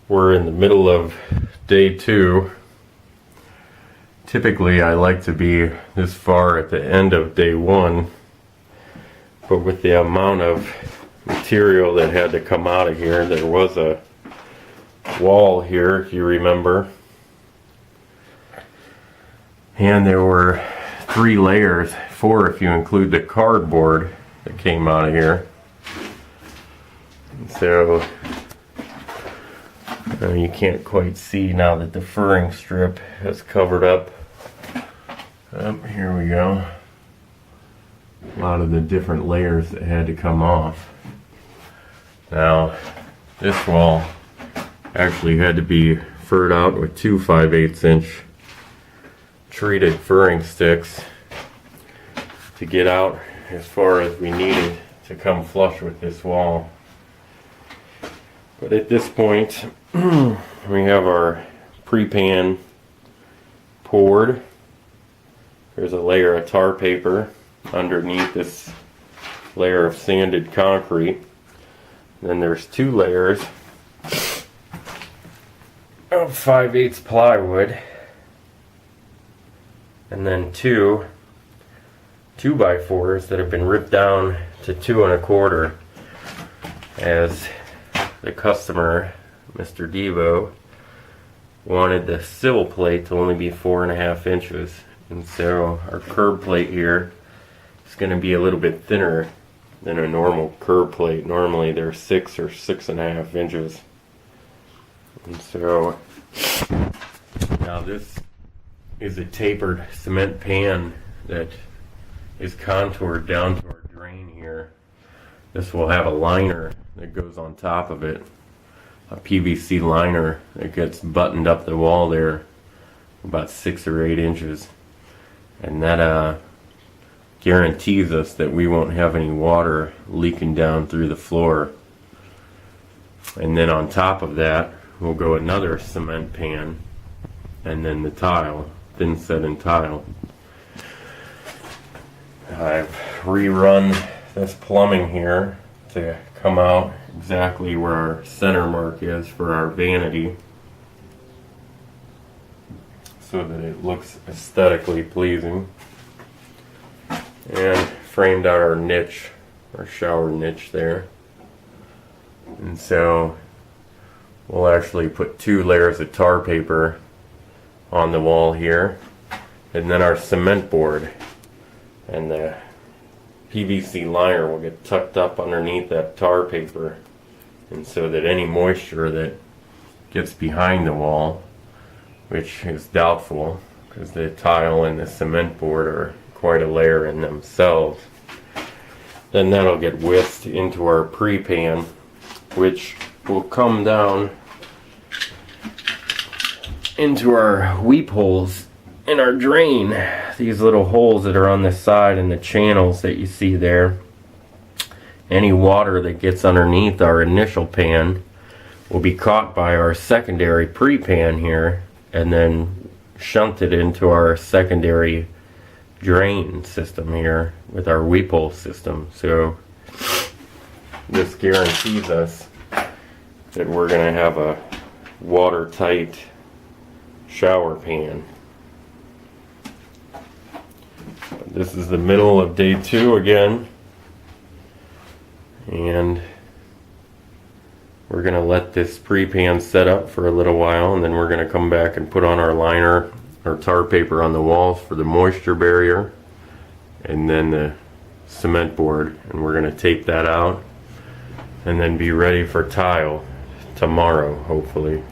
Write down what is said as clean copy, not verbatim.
We're in the middle of day 2. Typically I like to be this far at the end of day 1, but with the amount of material that had to come out of here, there was a wall here, if you remember, and there were 3 layers, 4 if you include the cardboard that came out of here. So you can't quite see now that the furring strip has covered up. Here we go. A lot of the different layers that had to come off. Now, this wall actually had to be furred out with 2 5/8" treated furring sticks to get out as far as we needed to come flush with this wall. But at this point, we have our pre-pan poured. There's a layer of tar paper underneath this layer of sanded concrete. Then there's 2 layers of 5/8 plywood, and then 2 2x4s that have been ripped down to 2 1/4, as the customer, Mr. Devo, wanted the sill plate to only be 4.5 inches, and so our curb plate here is going to be a little bit thinner than a normal curb plate. Normally they're 6 or 6.5 inches, and so now this is a tapered cement pan that is contoured down to our drain here. This will have a liner that goes on top of it, a PVC liner that gets buttoned up the wall there about 6 or 8 inches, and that guarantees us that we won't have any water leaking down through the floor. And then on top of that will go another cement pan, and then the tile, thin set and tile. I've rerun this plumbing here to come out exactly where our center mark is for our vanity, so that it looks aesthetically pleasing, and framed out our niche, our shower niche there. And so we'll actually put 2 layers of tar paper on the wall here, and then our cement board, and the PVC liner will get tucked up underneath that tar paper, and so that any moisture that gets behind the wall, which is doubtful because the tile and the cement board are quite a layer in themselves, then that'll get whisked into our pre-pan, which will come down into our weep holes in our drain. These little holes that are on the side and the channels that you see there. Any water that gets underneath our initial pan will be caught by our secondary pre-pan here, and then shunted into our secondary drain system here with our weep hole system. So this guarantees us that we're going to have a watertight shower pan. This is the middle of day 2 again, and we're going to let this pre-pan set up for a little while, and then we're going to come back and put on our liner, our tar paper on the walls for the moisture barrier, and then the cement board, and we're going to tape that out and then be ready for tile tomorrow, hopefully.